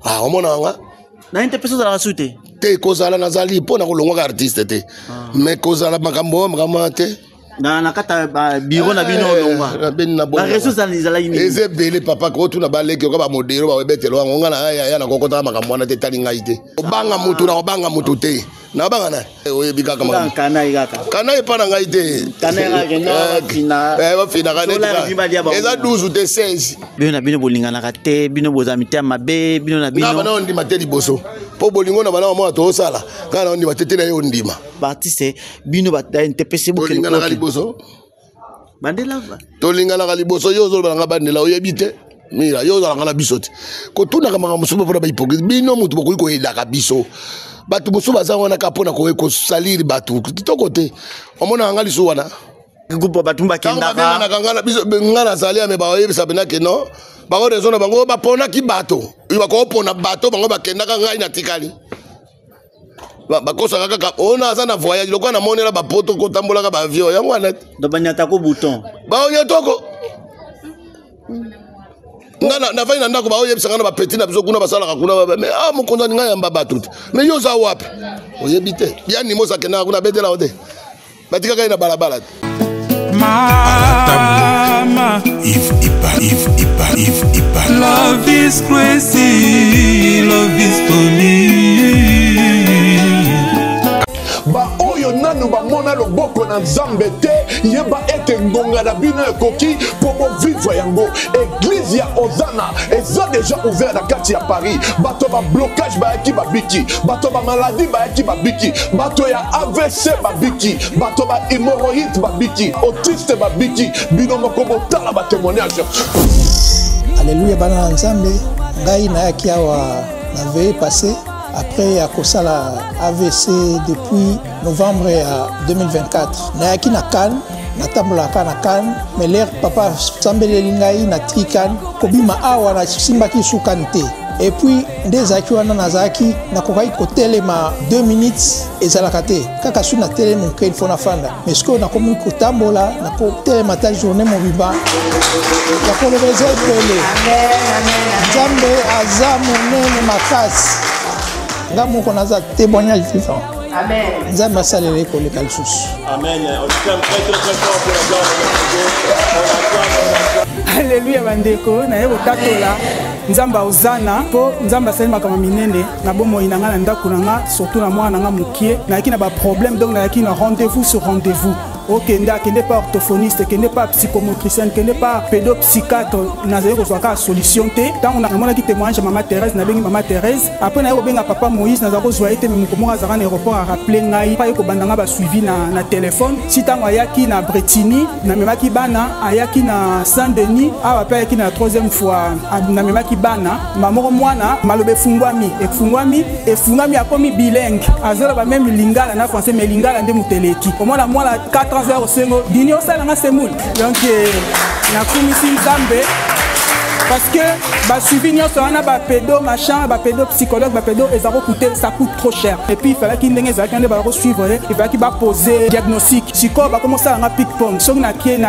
Ah, on m'a na interprétation de la suite. Te kozala nazali po na kolongwa ka artiste te. Mais kozala makambo te. Na kata bureau na bino longwa. Ba ressources za ini. Eze belé papa ko tu na baleki ko ba modelo ba webetelo ngonga na ya na kokota makambo na te talinga ite. Obanga mutu te. Na banga na oyebika kama kana igaka. Kana e pa na ngai te. Kana ga gena fina. Ba fina kana. Eza 12 ou 16. Bino bolingana ka te, bino bozami te mabe, bino na bino. Na bana ndi mateli boso. Po bolingo na bana mo to sala. Kana ndi matete na yo ndima. Artiste bino ba interpréter beaucoup bolingana ka liboso. Bandela va. Tolingana ka liboso yo zo banga bandela oyebite. Mira yo zo ngala bisote. Ko tuna kama musuba pona ba hypocrite. Bino mutu bokoyi ko yela biso. Batu musuba za wana kapona ko saliri batu. Kitoko te. Omona ngali so wana. Groupe batumba kenda ba. Kanga kangala biso ngala salia me ba oyebisa benake no. Bango rezona bango ba pona ki bato. Iba ko pona bato bango ba kenda ka ngai na tikali. Ba kosa kaka ona za na voyage lokwa na monela ba poto ko tambola ka ba avion yango wana. Do banyata ko bouton. Ba onyatoko. Na faina ndako ba oyebisa ngana ba petit na biso kuna basala ka kuna ba mais mukonza ninga yamba bato. Mais yo za wapi? Oyebite. Bien ni mosa kena kuna bedela ode. Batika ka ina balabala. Mama, if love is crazy, love is funny. Ba oyo nanu ba mona loboko na Nzambe te yeba ete ngonga na bino ekoki pour vivre yango. Église ya Ozana eza déjà ouvert na kati ya Paris. Bato ba blocage ba yaki ba biki, bato ba maladie ba yaki ba biki, bato ya AVC ba biki, bato ba hémorroïde ba biki, autiste ba biki, bino moko botala ba témoignage. Alléluia bana Nzambe ngai na yaki awa na veille passé. Après à Kosala AVC depuis novembre 2024. Na yaki na Cannes, na tambola na Cannes, mais l'air papa sambele lingai na trikan, kobima awa na simbaki sukante. Et puis des akiwana nazaki na kokai kotelema 2 minutes ezalakate. Kaka su na tele mon kell fona fanda. Mais ce que na komi ko tambola na ko telema ta journée mon biba. La ko le besoin pele. Amen. Nzambe azamu makasi. Ngamo konaza témoignage vivant. Amen. Nzambe asalele ko le kalsus. Amen. On t'aime très fort pour la gloire. Alléluia bandeko na yebo tatola. Nzamba Ozana po nzamba salima kama minene na bomo inanga na ndako nanga surtout na mwana nanga mukie na yaki na ba problème donc na yaki na rendez-vous sur rendez-vous. Ok, qui n'est pas orthophoniste, qui n'est pas psychomotricienne, qui n'est pas pédopsychiatre, n'a pas solution. Tant on a un témoignage à Maman Thérèse, n'a Maman Thérèse. Après, on a un papa Moïse, n'a pas été mais comment à un aéroport à rappeler n'a pas eu que suivi na téléphone. Si tant ayaki na Bretigny, na même qui bana, ayaki na Saint-Denis, après qui na 3e fois, na même qui bana, maman moana, malobe fungwami et fungwami a commis bilingue. Azora ba même lingala na français mais lingala ndé muteleki. Au moins la moi la 4 ans au Sengo, Dini Osala Semoul. Donc, na kumisi Nzambe. Parce que bah suivi nyonso wana ba pédo machin ba pédo psychologue ba pédo ça coûte trop cher et puis il fallait qu'il n'ait pas suivre il fallait qu'il va poser diagnostic psycho ba commencer à pic pong so na kei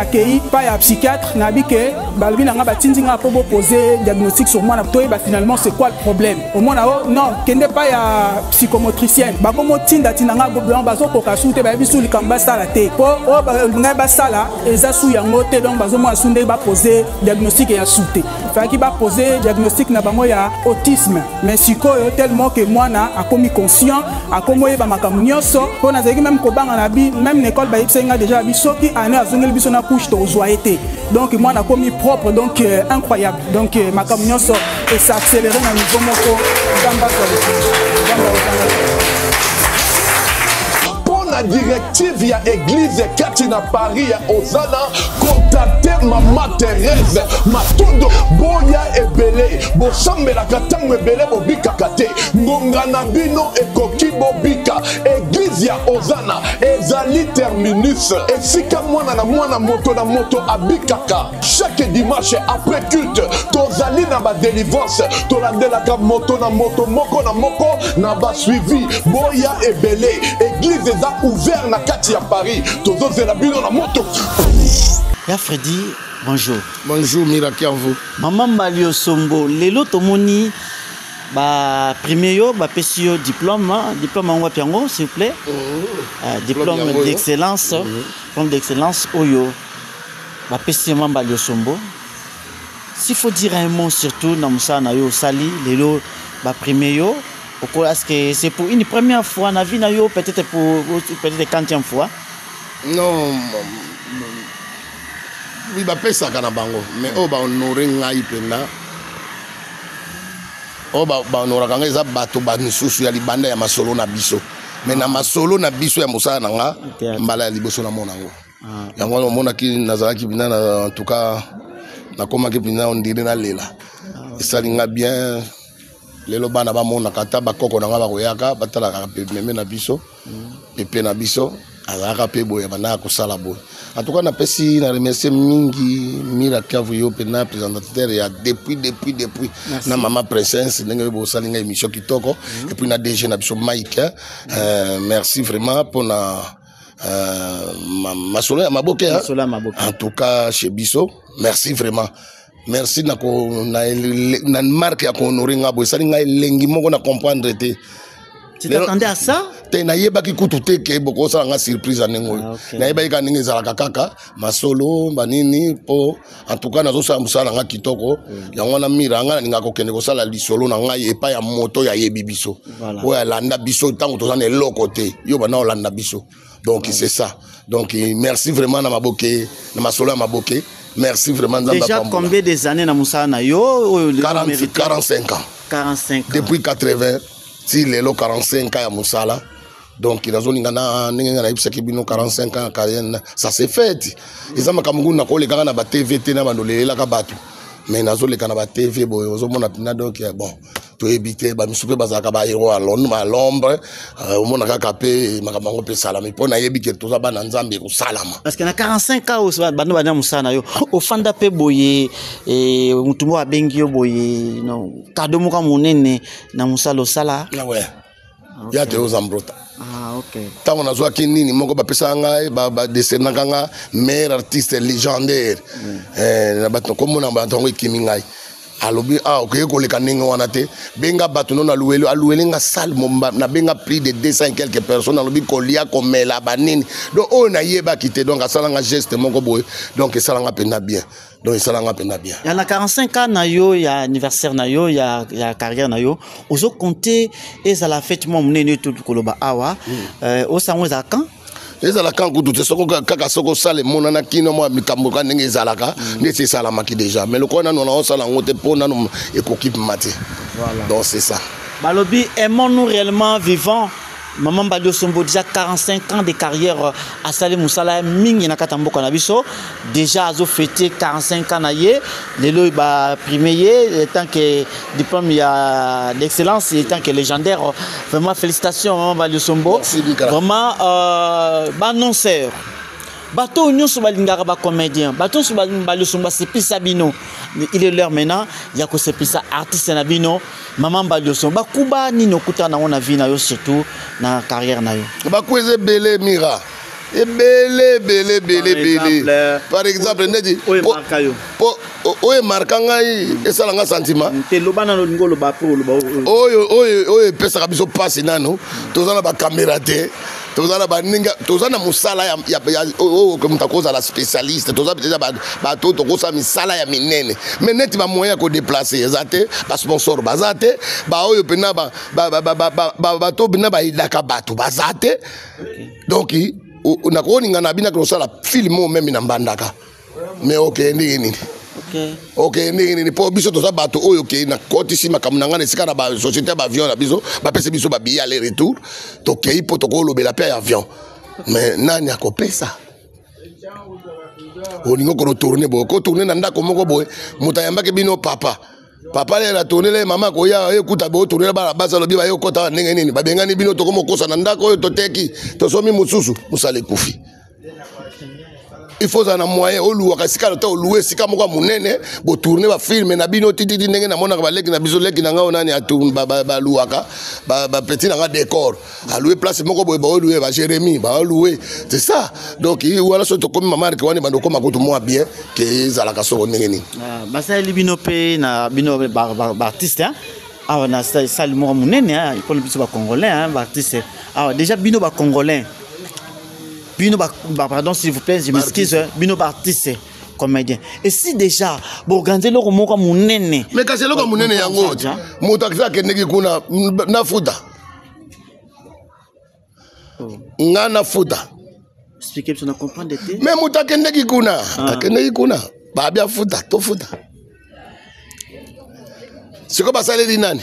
pas ya psychiatre na bike ba lobi na ba tindinga pour poser diagnostic sur moi na to ba finalement c'est quoi le problème au moins non kende pas ya psychomotricienne ba komo tinda tinanga blanc bazo koka soute ba bisu likamba sala te po o ba sala eza su yango te donc bazo mo asunde ba poser diagnostic ya soute fait qu'il va poser diagnostic na bango ya autisme mais sikoyo tellement que moi na a commis conscient a komoye ba makamunyoso po na zeki même ko banga na bi même l'école ba yipsenga déjà bi soki ana azongeli biso na couche to zoité donc moi na commis propre donc incroyable donc makamunyoso et ça accéléré na niveau moko gamba la directive ya église kati na Paris ya Ozana contacter Maman Thérèse matondo boya ebele bosambela katango ebele bobika kate ngonga na bino ekoki bobika église ya Ozana ezali terminus esika mwana na mwana moto na moto abikaka chaque dimanche après culte tozali na ba délivrance tolandelaka moto na moto moko na moko na ba suivi boya ebele église eza ouvert na kati ya Paris tozozela bino na moto. Ya Freddy, bonjour. Bonjour Miraki en vous. Maman Malio Sombo, lelo tomoni Ba premier yo, ba pesio diplôme, diplôme en wapiango s'il vous plaît. Diplôme d'excellence, diplôme d'excellence oyo. Ba pesio mamba liosombo. S'il faut dire un mot surtout dans Moussa Nayo Sali, lelo ba premier yo, est-ce que c'est pour une première fois na vie nayo peut-être pour peut-être 40e fois? Non. Oui, ba pesa kana bango, mais o ba honorer ngai pena. O ba honorer kanga eza bato ba nisusu ya libanda ya masolo na biso. Mais na masolo na biso ya Moussa nanga mbala ya liboso na monango. Yango mona ki nazalaki bina en tout cas na koma ki bina on dirait na lela. Esalinga bien lelo bana ba mona kata ba koko nanga ba koyaka batala ka meme na biso. Pepe na biso azaka pe boye bana ko sala boye. En tout cas na pesi na remercier mingi Mira Kavuyo pena présentateur ya depuis na mama princesse ndenge bo salinga émission kitoko et puis na DG na biso Mike. Merci vraiment pour na masolo ya maboke. En tout cas chez biso merci vraiment. Merci na marque ya ko honorer nga bo salinga elengi moko na comprendre te. Tu t'attendais à ça? Na yeba ki kutu ke boko sala nga surprise anengo. Na yeba ka ninge zala kaka masolo banini po en tout cas nazo sa musala nga kitoko yango na Mira nga ninga ko kende ko sala lisolo na nga epa ya moto ya yebi biso. Oya landa biso tango to zane lokote yo bana olanda biso. Donc c'est ça. Donc merci vraiment na maboke na masolo ya maboke. Merci vraiment Nzamba. Déjà combien des années na Moussa na yo? 45 ans. 45 ans. Depuis 80 si lelo 45 ans ya Moussala. Donc il a zone ngana ninga na ibisa kibino 45 ans carrière ça s'est fait. Ils ont makambu na ko le kana ba TV te na bandolela ka batu. Mais nazo le kana ba TV boy ozo mona pina donc bon to éviter ba misupe bazaka ba hero à l'ombre au mona ka pe makambo pe salama po na yebi ke to za bana nzambe ko salama. Parce que na 45 ans au bano bana musana yo au fanda pe boye mutumbo abengi yo boye no kado muka munene na musalo sala. Ouais. Ya te ozambrota. Ok. Tant on a joué qui nini moko ba pesa nga ba descendant nga meilleur artiste légendaire. Na bato comme na bato kimi ngai. Alobi ok ko le kaninga wana te benga bato non alueli nga salle momba na benga plus de 200 quelques personnes alobi kolia komela banini. Donc on a yeba kité donc asala nga geste moko boy donc sala nga pena bien. Donc ça l'a peine bien. Il y a 45 ans na yo, il y a anniversaire na yo, il y a carrière na yo. Ozo compter et ça la fête mon nene tout koloba awa. Au sango za quand? Ezalaka kutu te soko kaka soko sale monana kino mo mikamboka ndenge ezalaka ndetse sala maki déjà mais le kona non on sala ngote pona no équipe maté. Voilà. Donc c'est ça. Balobi aimons-nous réellement vivants. Maman Balio Sombo déjà 45 ans de carrière à Salé Moussala mingi na katamboka na biso déjà azo fêté 45 ans na ye lelo ba premier tant que diplôme ya d'excellence et tant que légendaire vraiment félicitations Maman Balio Sombo vraiment ba annonceur bato nyonso balingaka ba comédien bato so Balio Sombo c'est plus Sabino il est l'heure maintenant ya ko c'est plus artiste na bino Maman Balio Sombo kuba nino kuta na ona vie na yo surtout na carrière na yo ba kweze belé Mira et belé par exemple nedi oye marka ngai esala nga sentiment te lobana no ngolo ba pro loba oye pesa ka biso passe nano tozana ba caméra te tozana ba ninga tozana musala ya comme ta cause la spécialiste tozana déjà ba to kosa misala ya minene mais neti ba moyen ko déplacer ezate ba sponsor bazate ba oyo pena ba to bina ba idaka batu bazate donc on a connu ngana bina ko sala film même na mbandaka mais ok nini ok nini po biso to za bato oyo ke na koti sima kamunanga na sika na ba société ba avion na biso ba pese biso ba billet aller retour to ke ipo to ko lobela pe avion mais nani akopesa oningo ko retourner bo ko tourner na ndako moko boy mutayamba ke bino papa le la tourner le mama ko ya ekuta bo tourner ba basa lobi ba yo kota ndenge nini ba bengani bino to ko mokosa na ndako oyo to teki to somi mususu musale kufi. Il faut un moyen au louer kasika le temps louer sika moko munene bo tourner ba film na bino titi ndenge na mona ba leki na biso leki na nga onani atourne ba louaka ba petit na décor a louer place moko bo louer ba Jérémy ba louer c'est ça donc il wala so to comme maman ke wani bando koma kutu moi bien que za la kaso ndenge ni ba sa libino pe na bino ba artiste hein Ah, na ça le mot monene hein, pour le plus congolais hein, artiste. Ah, déjà bino ba congolais. Bino ba pardon s'il vous plaît, je m'excuse, bino ba artiste comédien. Et si déjà bon organiser le mot monene. Mais quand c'est le monene yango, motakisa keneki kuna na futa. Nga na futa. Expliquez pour nous comprendre de té. Mais motakendeki kuna, akeneki kuna. Ba bia futa, to futa. C'est quoi ça les dinani?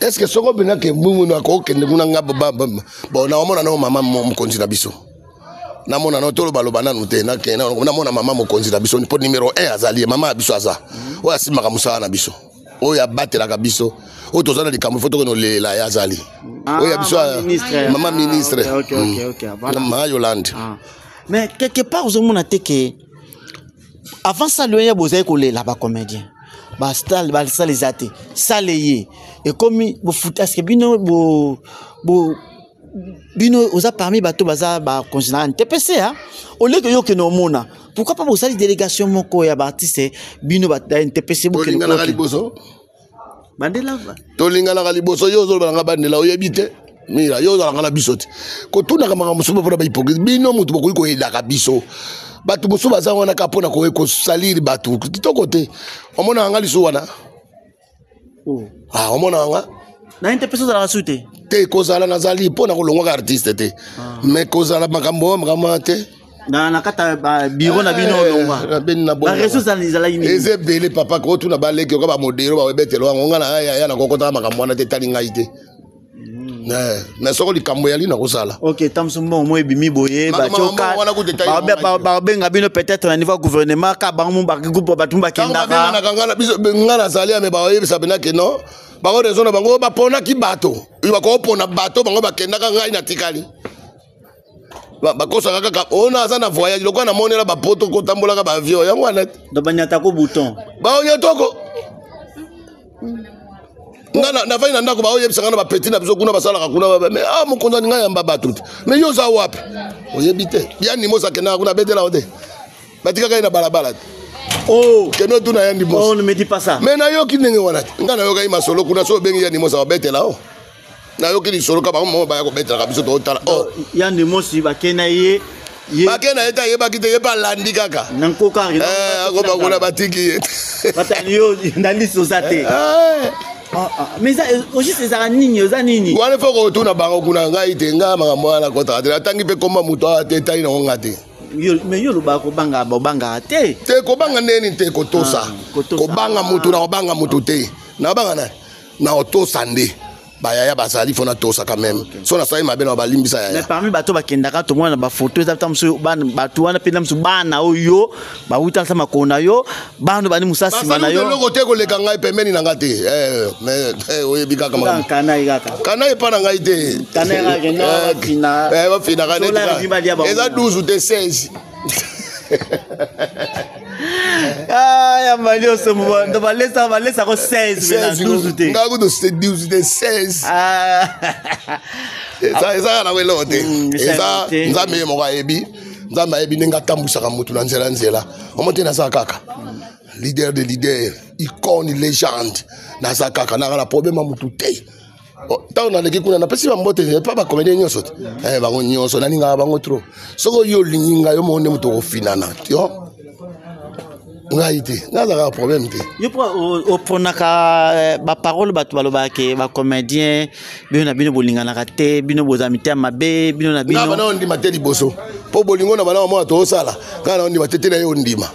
Est-ce que soko bina ke mumu na ko kende kuna ngaba bon na omona na mama mo konzi na biso. Na mona na tolo baloba na nute na ke na mona mama mo konzi na biso ni po numéro 1 azali mama biso aza. Oya simaka musala na biso. Oya batela ka biso. O tozana likambo foto ko no lela ya azali. Oya biso mama ministre. OK. Voilà. Mama Yolande. Mais quelque part aux hommes que avant ça le y a besoin que les là-bas comédien. Bah ça les athées. Ça les et comme vous foutez ce que bino aux a parmi bateau baza ba considérant TPC hein. Au lieu que yo que no mona. Pourquoi pas vous ça les délégations moko ya artiste bino ba TPC bu que na liboso. Bandela. Tolinga na liboso yo zo ba bandela oyebite. Mira yo zo na biso. Ko tuna kama musuba pour ba hypocrite bino mutu bako ko ila biso. Batu musuba za wana kapona ko saliri batu. Kitoko te. Omona anga liso wana. Ah, omona anga. Na interprétation de la suite. Te kozala nazali pona ko longwa artiste te. Mais kozala makambo te. Na kata bureau na bino longwa. Ba ressources za la yini. Eze bele papa ko tuna ba leki ko ba modelo ba webetelo nga na ya na kokota makambo na te talinga ite. Mais soko likambo yali na kozala. OK, tamsumbo mo ebimi boye ba choka. Ba benga bino peut-être na niveau gouvernement ka ba mu ba groupe ba tumba kenda ka. Na kangana biso ngana salia me ba oyebisa bena ke no. Ba ko raison na bango ba pona ki bato. Ba ko pona bato bango ba kenda ka ngai na tikali. Ba kosa kaka ona za na voyage lokwa na monela ba poto ko tambola ka ba avion yango wana. Do banyata ko bouton. Ba onyo toko. Na fai na ndako ba oyebisa ngana ba petit na biso kuna basala kuna mais mo konza ngai yamba batu. Mais yo za wapi? Oyebite. Bien ni mosa kena kuna betela ote. Batika kai na balabala. Oh, que no tu na yandi mosa. Oh, ne me dis pas ça. Mais na yo ki ndenge wana. Ngana yo kai masolo kuna so bengi yandi mosa betela o. Na yo ki solo ka ba mo ba ya ko betela ka biso to tala. Oh, yandi mosi ba kena ye. Bakena eta ye bakite ye ba landi kaka. Nanko ka. Ko ba kuna batiki. Batani yo ndali sosate. Mais ça aussi c'est ça nini za nini. Wana foko tuna bango kuna ngai tenga makambo na kota ate atangi pe komba muto ate tai na ngati. Mais yo luba ko banga te. Te ko banga neni te ko tosa. Ko banga mutu na ko banga mutu te. Na banga na otosa nde. Ba ya basali fona tosa quand même. So na sai mabena ba limbisa ya. Mais parmi bato ba kendaka to mona ba photo za tamso ban bato wana pe namsu bana oyo ba uta sama kona yo bano bani musasi mana yo. Ba loko te ko leka ngai pembeni na ngati. Mais oye bika kama. Kana igaka. Kana e pa na ngai te. Kana ga geno fina. Ba fina ga ne. Eza 12 ou 16. Ah, ya malio so mo ndo balesa ko 16 12 te. Ngaku do 12 de 16. Ah. Eza na welo te. Eza nzambe mo ga ebi. Nzambe ebi ninga tambusaka mutu na nzela. Omote na sakaka. Leader de leader, icône, légende. Na sakaka na problème mutu te. Tant na leki kuna na pesi ba mbote pa ba comédien nyoso. Bango nyoso na ninga bango trop. Soko yo linga yo mo ne mutu ko finana. Yo. Ngaite, naza un problème te. Yo au ponaka ba parole ba baloba ke ba comédien bino na bino bolinga na kate bino bozamite mabe bino na bino. Na bana ndima te liboso. Po bolingo na bana mo to sala. Kana ndima te na yo ndima.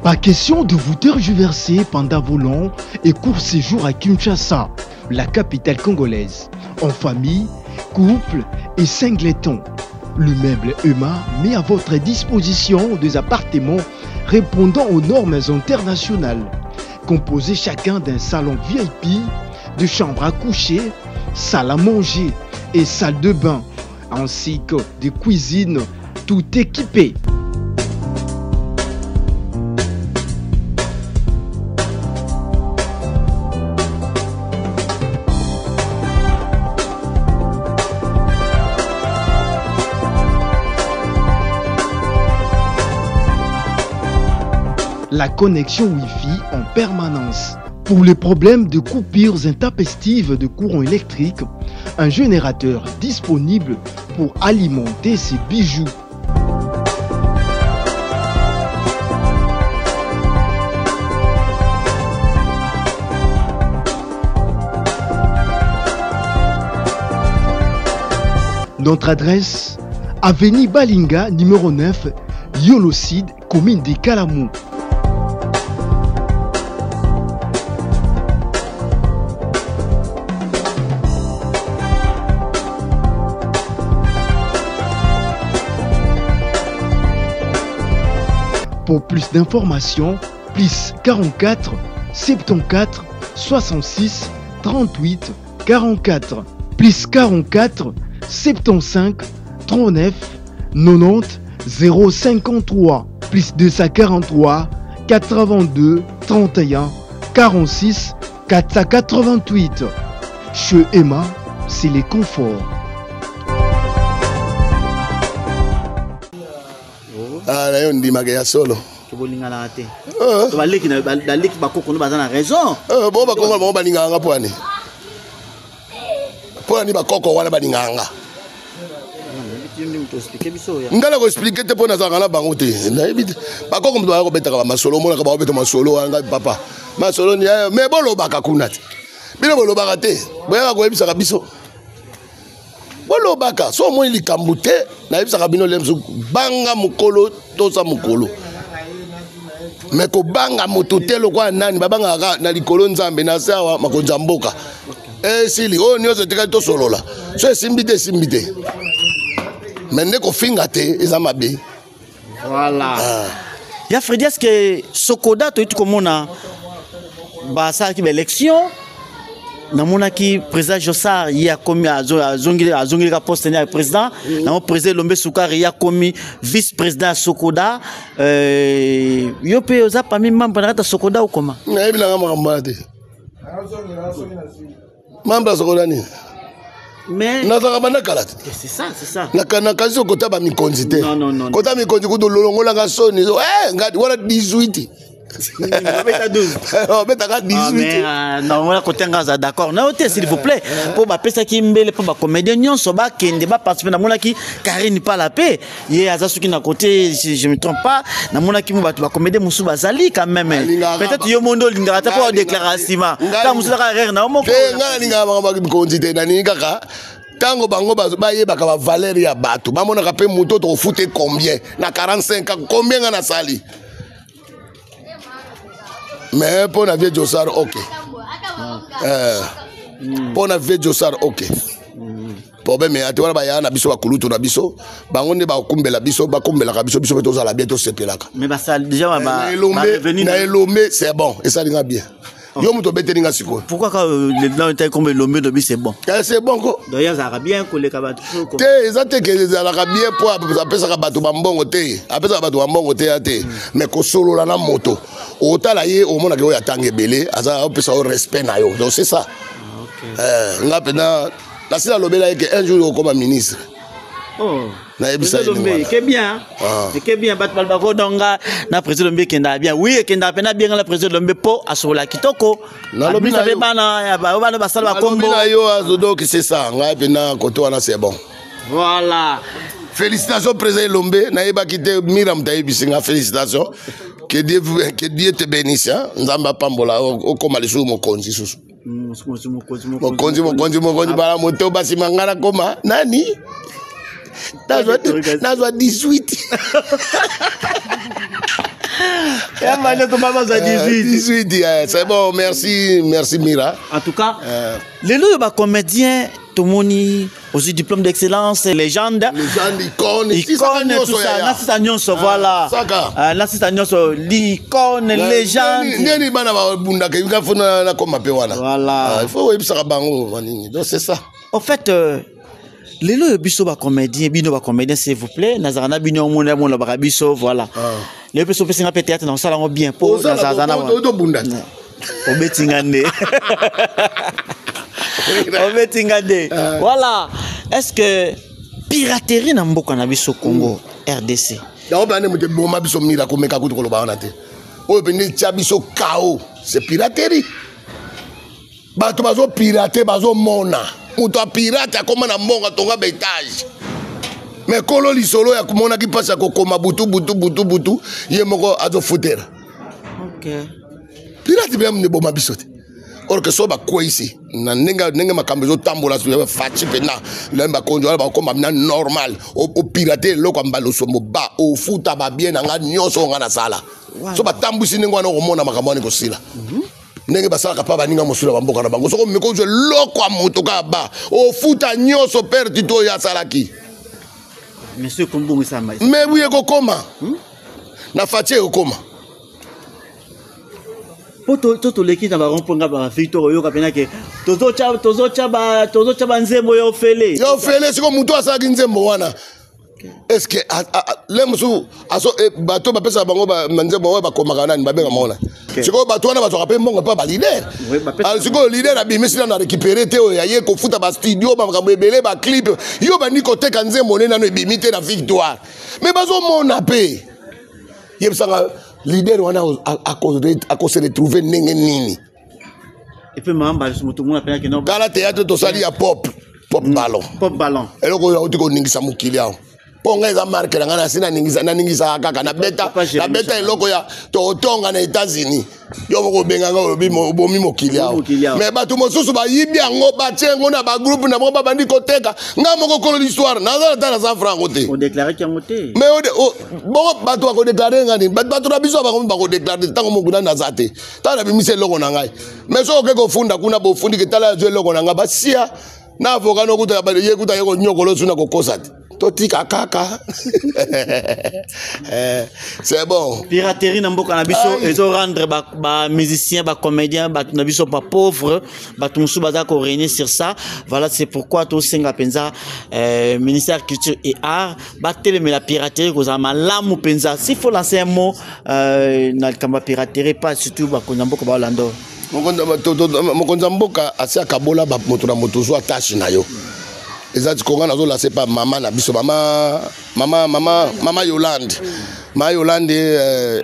Pas question de vous tergiverser pendant vos longs et courts séjours à Kinshasa, la capitale congolaise. En famille, couple et singleton. Le meuble EMA met à votre disposition des appartements répondant aux normes internationales. Composés chacun d'un salon VIP, de chambres à coucher, salle à manger et salle de bain, ainsi que de cuisine, tout équipé. la connexion Wi-Fi en permanence. Pour les problèmes de coupures intempestives de courant électrique, un générateur disponible pour alimenter ces bijoux. Notre adresse, avenue Balinga, numéro 9, Yolocide, commune de Kalamou. Pour plus d'informations, plus 44 74 66 38 44, plus 44 75 39 90 053, plus 243 82 31 46 488. Chez Emma, c'est les conforts. Ah, là, on dit Magaya solo. Bon, bakoko balinganga poani. Poani bakoko wana balinganga. Ngala ko expliquer te pona za ngala bango te. Bakoko mtu ayako betaka masolo mona ka ba beta masolo anga papa. Masolo ni me bolo baka kunati. Bino bolo baka te. Boya ko ebisa ka biso. Bolo baka so mo ili kambute na ebisa ka bino lemso banga mukolo tosa mukolo. Mais ko banga mototelo kwa nani babanga na likolo nzambe na sawa makonza mboka sili o nyozo tika to solola so simbite mais ne ko finga te ezamabe voilà ya Freddy, est-ce que Sokoda to itu komona ba sa ki élection namona ki président Jossar ya komi azongili ka poste na président na président Lombe Soukari ya komi vice-président Sokoda yo pe oza parmi membre na Sokoda ou comment na ebila ngama kamate membre Sokoda ni mais na za kabana kalate c'est ça na kana kazo kota ba mikonzi te non kota mikonzi ku do lolongola nga soni ngadi wala 18 d'accord s'il vous plaît pour bapesa ki mbele pour ba comédien nyonso ba kende ba participer na mona ki Karine pas la paix ye azasuki na côté si je me trompe pas na mona ki ba comédien musu bazali quand même peut-être yo mondo lingara ta pour déclarer sima ta musu ka rire na mo ko ngala linga ba konzite na ni kaka tango bango bayebaka ba valeur ya bato bamonaka pe moto to fouter combien na 45 ans combien ngana sali. Mais pour la vie Jossar, ok. Pour la vie Jossar, ok. Problème est que tu as biso bakulutu na biso, bangonde ba kumbela biso, ba kumbela ka biso biso beto za la bientôt sepelaka. Mais bah ça déjà va revenir. Na Lomé c'est bon et ça linga bien. Yo muto betelinga siko. Pourquoi quand les blancs étaient comme Lomé de c'est bon. C'est bon ko. D'ailleurs ça va bien coller ka bato. Te ezate ke za la bien pour apesa ka bato bambongo te. Apesa bato bambongo te ate. Mais ko solo la na moto. Otala ye o mona ke o yatange belé, aza apesa o respect na yo. Donc c'est ça. OK. Nga pena la sila lobela ke un jour comme ministre. Oh. Na ebisa Lombe ke bien. Que bien bat balbako donga na président Lombe kenda bien. Oui, kenda pena bien la président Lombe po asola kitoko. Na lobi na bana ya ba basala ba kombo. Na yo azodo que c'est ça. Nga pena koto wana c'est bon. Voilà. Félicitations président Lombe na yeba kite Miram Taïbisinga félicitations. Que Dieu te bénisse. Nzamba pambola o koma lesu mokonzi susu. Mokonzi bala moto basi mangana koma nani? Nazwa 18. C'est bon, merci Mira. En tout cas, les loups comédiens, tout le monde aussi diplôme d'excellence, légende, icône, tout ça, l'assistance, voilà, l'assistance, l'icône, légende. Voilà. Il faut donc c'est ça. En fait, les loups biso ba comédien, s'il vous plaît, Nazarana bino mon la biso, voilà. Les personnes qui sont peut-être dans ça bien pour Nazarana. Voilà. Est-ce que piraterie na mboka na biso Congo RDC? oyo pene tia biso kao c'est piraterie bato bazo pirate bazo mona moto pirate akoma na mbonga tonga betage mais kolo lisolo ya kumona ki pasa kokoma butu ye moko azo futera OK pirate bien ne boma biso te or que so ba ko ici na nenga makambo zo tambola so fati pena lemba konjo ba ko mamna normal o pirate loko mbalo so ba o futa ba bien nga nyoso nga na sala so ba tambusi ningo na ko mona makambo ni ko sila ndenge basala pa baninga mosula bamboka na bango soko meko je loko moto ka ba o futa nyoso perti to ya salaki monsieur Kombungu sama mais oui ko koma na fati ko koma Toto leki na ba romponga ba Victor yo kapena ke tozo cha nzembo yo fele siko muto asaki nzembo wana est-ce que lemsu aso bato ba pesa bango ba nzembo ba komaka nani ba benga mona siko bato wana bato kapemba mbongo pa ba leader siko leader abimisi na récupérer te o yaye ko futa ba studio ba makambo ebele ba clip yo ba niko teka nzembo nena no ebimite na victoire mais bazo mona pe yebsanga leader wana a se retrouver nenge nini et puis mamba mutu muna pena ke no kala théâtre to sali ya pop ballon eloko ya utiko ningisa mukili ao ponga eza marque nga na sina ningisa kaka na beta eloko ya to tonga na États-Unis yo boko benga nga bomi mokili ao mais bato mosusu ba yibi yango batengo na ba groupe na ba bandi koteka nga moko kolo l'histoire na za San franco te on déclarer ki yango te mais bon bato ko déclarer ngani bato na biso ba ko déclarer tango monguna na zate tala bimise eloko na ngai mais so ke ko funda kuna bo fundi ke tala zo eloko na nga basia na avocat no kuta ba ye kuta yeko nyokolo suna ko kosati totika kaka c'est bon piraterie na mboka na biso ezo rendre ba musiciens ba comédiens ba na biso pas pauvre ba tumusu baza ko régner sur ça voilà c'est pourquoi to senga penza ministère culture et art ba téléme la piraterie ko za malamu penza s'il faut lancer un mot na kamba piraterie pas surtout ba ko mboka ba Orlando mokonza mboka asia kabola ba moto na moto zo attache na yo ezati konga nazo la c'est pas maman na biso mama Yolande ma Yolande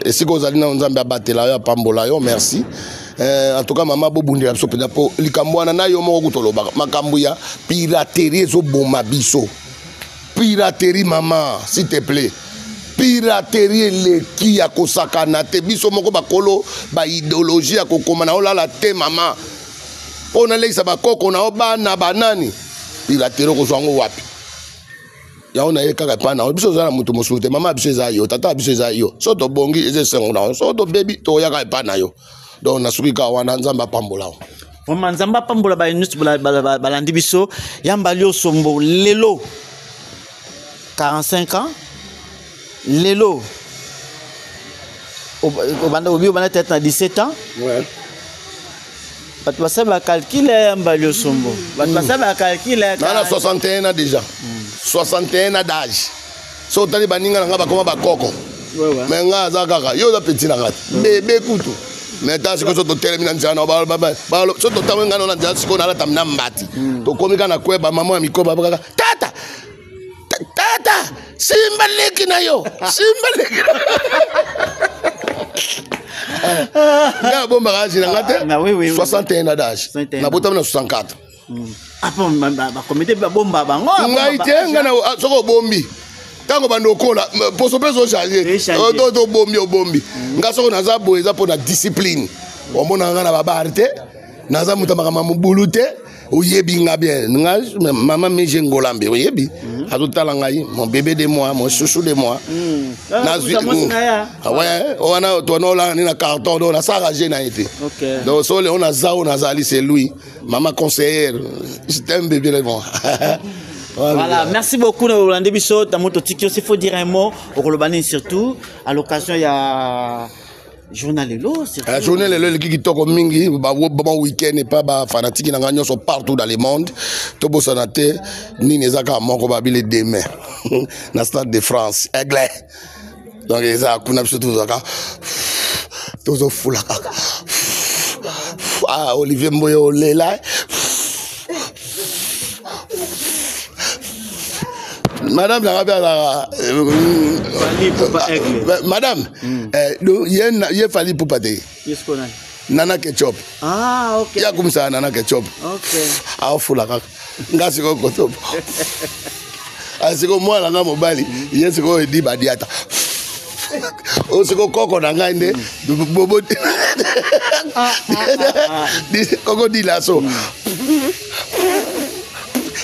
esiko zali na nzambe abatela yo pambola yo merci en tout cas maman bobundi biso pena po likambo na yo moko kutoloba makambo ya piraterie zo boma biso piraterie maman s'il te plaît piraterie leki ya kosakana te biso moko bakolo ba idéologie ya kokoma na olala te maman ona leisa bakoko na obana banani piraterie ko zwango wapi ya ona ye kaka pana biso za na mutu mosulute mama biso za yo tata biso za yo so to bongi eze sengo na so to baby to ya ka pana yo donc na suki ka wana nzamba pambola vraiment nzamba pambola ba inus balandi biso yamba lio sombo lelo 45 ans lelo au banda obi bana tête na 17 ans ouais bato basaba calculer yamba lio sombo bato basaba calculer na 61 ans déjà 61 ans d'âge so tali baninga nga bakoma bakoko mais nga za kaka yo za petit na ngati bébé kutu mais ta siko so to termina nzana ba so to tawenga na nzana siko na la tamna mbati to komika na kweba mama mikoba kaka tata simba leki na yo simba leki nga bomba kaji na ngate 61 ans d'âge na botama na 64 apa ba comité ba bomba bango ngai te ngana soko bombi tango bandokola poso peso changer to bombi nga soko naza boeza po na discipline omona ngana babarte naza mutamaka mambulu te oyebi nga bien nga maman meje ngolambe oyebi azotala ngai mon bébé de moi mon chouchou de moi ouais on a tonola na carton donc na saragé na été donc so le on a zao na zali c'est lui maman conseillère c'est un bébé de moi. Voilà, merci beaucoup Rolande Biso tamoto tiki aussi faut dire un mot au Kolobani surtout à l'occasion il y a journal lelo c'est journal lelo qui toko mingi ba week-end et pas ba fanatique na nganyos sont partout dans le monde to bosanaté ni nezaka moko ba bile demain na stade de France Aigle donc ça kuna biso tout zaka tozo fula kaka ah Olivier Mboyo lela Madame Madame, il fallait pour pâté. Nana ketchup. Ah, ok. Il y a comme ça, nana ketchup. Ok. Ah, fou la cac. Ngassi ko koto. Ah, c'est comme moi, la gamme mobile. Il y a ce qu'on dit badiata. Oh, c'est qu'on coco dans gagne. Bobo. Coco dit la so.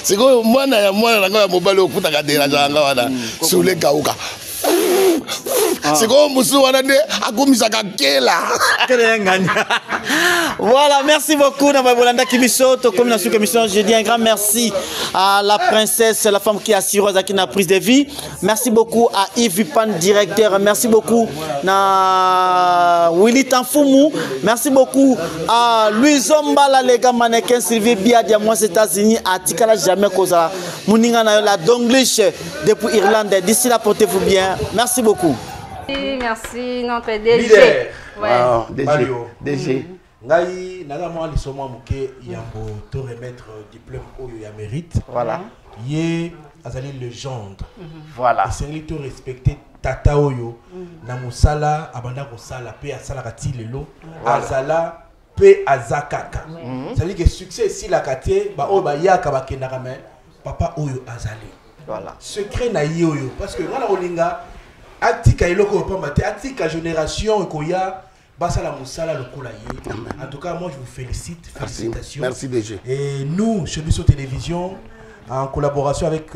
C'est comme moi, la gamme mobile au kuta kadera janga wana. Sous les kauka. C'est comme Moussou Wanande a commis sa kakela. Voilà, merci beaucoup Nababolanda Kibisoto. Comme dans cette émission, je dis un grand merci à la princesse, la femme qui assure qui n'a prise de vie. Merci beaucoup à Yves Pan, directeur. Merci beaucoup à Willy Tanfoumou. Merci beaucoup à Louis Zombala, les gars mannequins, Sylvie Biadia, moi, aux États-Unis, à Tikala Jamais Koza, Mouninga la Donglish depuis Irlande. D'ici là, portez-vous bien. Merci beaucoup. Merci, notre DG. Ouais. DG. Ngai nagamwa lisoma muke yambo to remettre diplôme oyo ya mérite. Voilà. Yé azali légende. Voilà. Et c'est lui to respecter tata oyo na musala abanda ko sala pe asala kati lelo azala pe azakaka. Ça veut dire que succès ici la katé ba o ba yaka ba kendaka mais papa oyo azali. Voilà. Secret na yoyo parce que ngana olinga atika iloko pamba te atika génération koya basala musala lokola ye. En tout cas, moi je vous félicite, félicitations. Merci DG. Et nous chez Biso Télévision en collaboration avec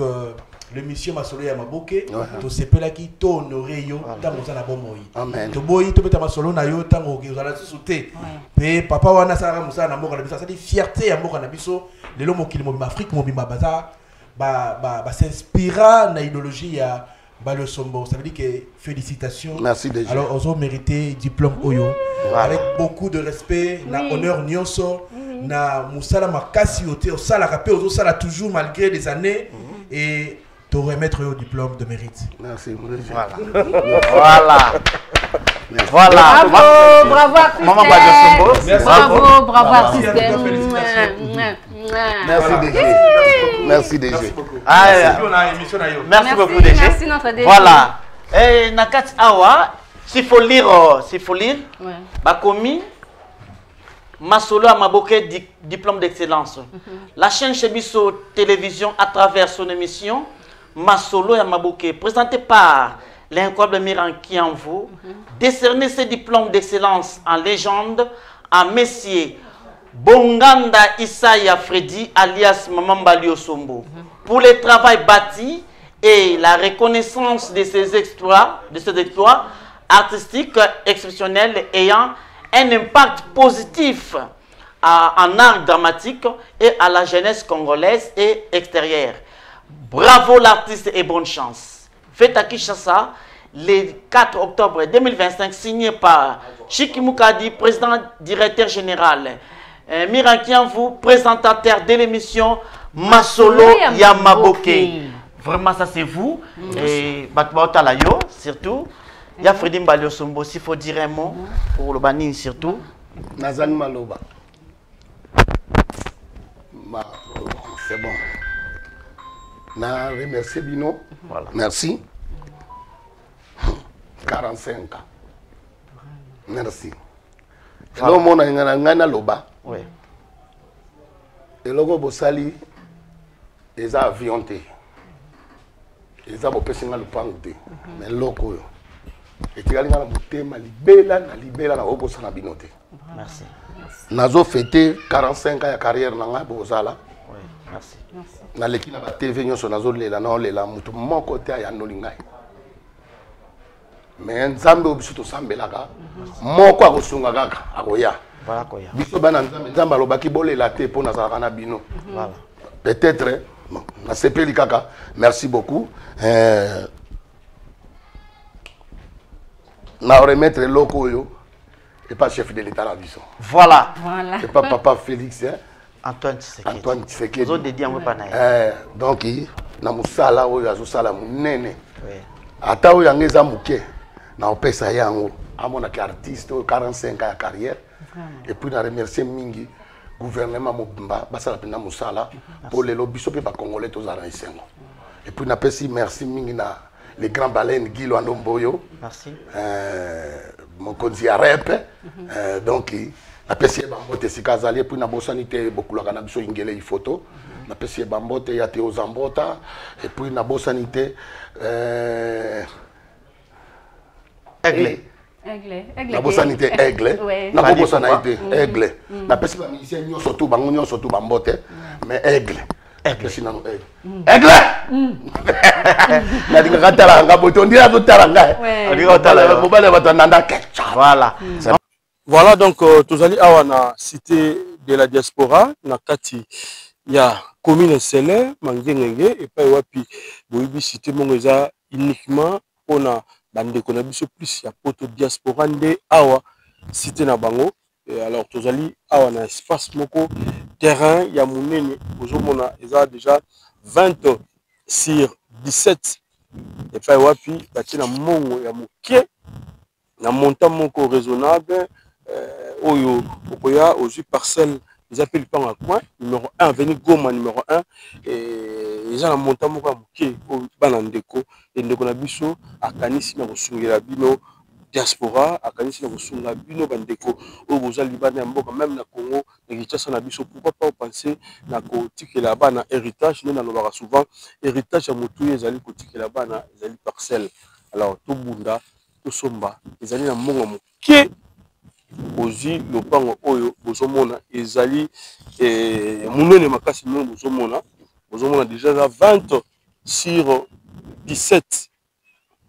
l'émission Masolo ya Maboke, to sepelaki to honorer yo tango za na bomoi. Amen. To boyi to beta Masolo na yo tango ke za souté. Pe papa wana sala musala na mboka na biso, ça dit fierté ya mboka na biso, lelo mokili mobimba Afrique mobimba baza ba s'inspira na idéologie ya Balo Sombo. Ça veut dire que félicitations. Merci déjà. Alors, on a mérité diplôme Oyo. Voilà. Avec beaucoup de respect, na honneur Nyonso, na Moussala Makasi, au Sala Rapé, au Sala toujours malgré les années. Et te remettre au diplôme de mérite. Merci. Voilà. Voilà. Voilà. Bravo, bravo artiste. Maman Balo Sombo. Bravo, bravo artiste. Merci DG. Merci DG. Merci beaucoup DG. Merci notre DG. Voilà. Et Nakat Awa, s'il faut lire, Bakomi, Masolo Amaboke, diplôme d'excellence. La chaîne Chebiso Télévision, à travers son émission, Masolo Amaboke, présentée par l'incroyable Miranki en vous, décerner ses diplômes d'excellence en légende à messieurs Bonganda Isaya Freddy alias Mamamba Liosombo pour le travail bâti et la reconnaissance de ces exploits artistiques exceptionnels ayant un impact positif en art dramatique et à la jeunesse congolaise et extérieure. Bravo l'artiste et bonne chance. Fête à Kinshasa le 4 octobre 2025 signé par Chiki Moukadi, président directeur général. Mirankianvou, présentateur de l'émission Masolo Yamaboke. Vraiment, ça c'est vous. Et Batba Talayo, surtout. Il y a Freddy Mbalio Sombo, s'il faut dire un mot pour le Banin, surtout. Nazan Maloba. C'est bon. Na remercie Bino. Voilà. Merci. 45 ans. Merci. Hello, mon ngana loba. Oui. Et logo bosali, ils ont avion. Ils ont opération le pangoute. Mais loco. Et tu as dit que ma libella na obosa na binote. Merci. Nazo fêté 45 ans de carrière na bozala. Oui, merci. Na leki na TV nyoso nazo lela na lela mutu moko te ya nolingai. Mais nzambe obisuto sambelaka moko akosunga kaka akoya. Voilà quoi. Biso bana nzambe alobaki bolela te pona zalaka na bino. Voilà. Peut-être na sepeli kaka. Merci beaucoup. Na remettre loko yo et pas chef de l'état la biso. Voilà. Et pas papa Félix hein. Antoine Tshisekedi. Antoine Tshisekedi. Vous avez dit en pas donc na musala oyo azosala munene. Oui. Ata oyo angeza muke na opesa yango amona ki artiste 45 ans de carrière. Et puis na remercier mingi gouvernement mobimba basala pena musala pour les lobbies pe ba congolais tozala isengo. Et puis na pesi merci mingina les grands baleines Guilo Andomboyo. Merci. Mon konzi à rep. Donc na pesi bambote sikazali et puis na bosanité beaucoup la biso ingele i photo. Na pesi bambote ya Théo Zambota et puis na bosanité Aigle. La bosanité Aigle. Na bosanité Aigle. Na pesi ba musicien nyo surtout bango nyo surtout bambote mais Aigle. Aigle sinon Aigle. Na dinga katala nga boto ndira zotalanga. Ndira katala mobile batananda ketcha. Voilà. Voilà donc tozali awa na cité de la diaspora na kati ya commune Sele Mangengenge et pas wapi boyibi cité mongeza uniquement pona bandeko na biso plus ya poto diaspora nde awa cité na bango. Et alors tozali awa na espace moko terrain ya munene bozomona eza déjà 20 sur 17 et pas wapi bati na mongo ya mokie na montant moko raisonnable oyo okoya aux parcelles ils appellent pas un coin numéro 1 avenue Goma numéro 1 et ils ont un montant moko ya mokie o bana ndeko et ndeko na biso akanisi na kosungela bino diaspora akanisi na kosunga bino bandeko oyo boza libana ya mboka même na Congo na Kinshasa na biso pourquoi pas penser na kotikela bana héritage nde nalobaka souvent héritage ya motu ezali kotikela bana ezali parcelle alors tobunda tosomba ezali na mbongo mokie ozi lopango oyo bozomona ezali munene makasi nyo bozomona déjà 20 sur 17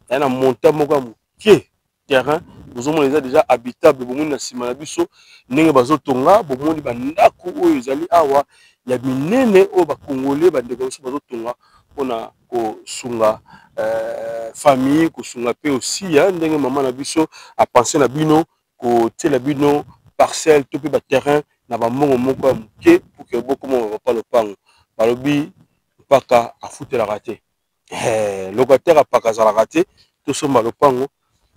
ya na montant moko mokie terrain bozomona eza déjà habitable bomoni na sima na biso ndenge bazotonga bomoni bandako oyo ezali awa ya minene oyo bakongole bandeko biso bazotonga mpona kosunga famille kosunga pe aussi ya ndenge mama na biso apense na bino kotiela bino parcelle to pe ba terrain na bamongo moko ya moke pour que bokoma bapa lopango balobi mpaka afutelaka te locataire apaka azalaka te tosomba lopango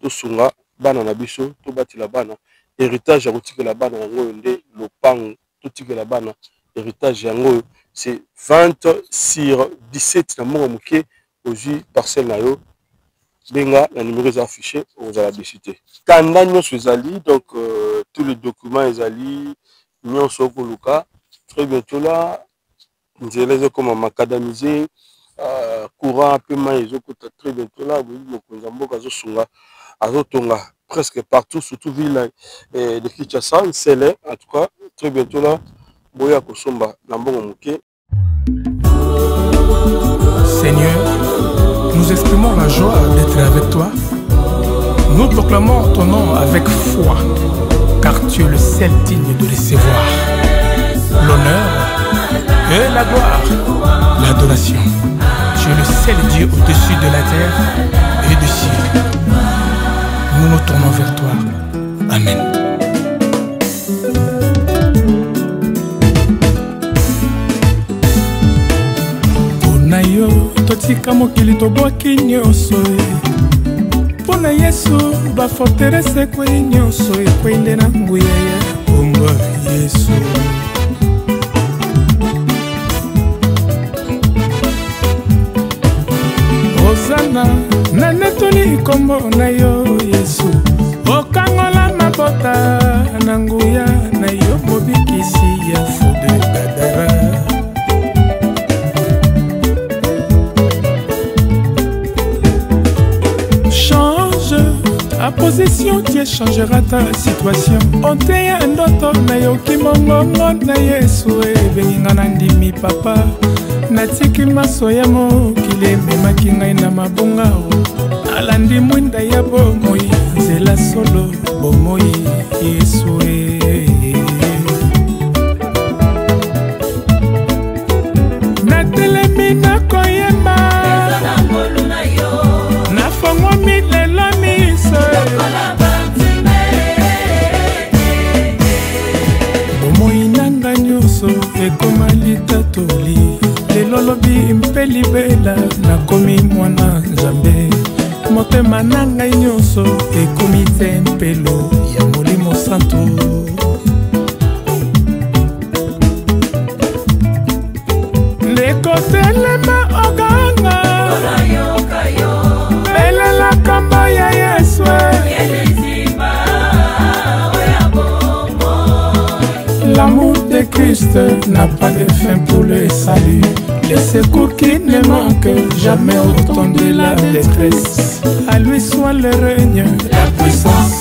tosunga bana na biso tobatela bana héritage ya kotikela bana yango oyo nde lopango totikela bana héritage yango oyo c'est 20 sur 17 na mongo moke ozwi parcelle na yo benga la numéro est affiché aux alabicité kanda nyonso ezali donc tous les documents ezali nyonso koluka très bientôt là nzela ezokoma macadamisé courant pe mai ezokota très bientôt là mokonzi mboka azosunga azotonga presque partout surtout ville de Kinshasa Sele en tout cas très bientôt là boya kosomba na mbongo moke. Seigneur, nous exprimons la joie d'être avec toi. Nous proclamons ton nom avec foi, car tu es le seul digne de recevoir l'honneur et la gloire, l'adoration. Tu es le seul Dieu au-dessus de la terre et du ciel. Nous nous tournons vers toi. Amen. Nayo totika mokili tobwaki nyonso mpona Yesu baforterese ekwei nyonso ekwei nde na nguya ya kombo Yesu. Hosana na netoli kombo na yo Yesu, okangola mabota na nguya na yo mobikisi ya Fode Gadara. Ta position, Dieu changera ta situation. On te ya ndoto na yoki mongongo na Yesu ebenga na ndimi papa. Natiki maso ya mokili memaki ngai na mabonga alandi mwinda ya bomoi nzela solo bomoi Yesu natelemi nakoyemba nafongwami lelo miso bomoi nanga nyonso ekoma litatoli lelo lobi mpe libela nakomi mwana Nzambe motema na ngai nyonso ekomi tempelo ya Molimo Santo. Nekotelema oganga L'amour de Christ n'a pas de fin pour le salut. Le secours qui ne manque jamais au temps de la détresse. À lui soit le règne, la puissance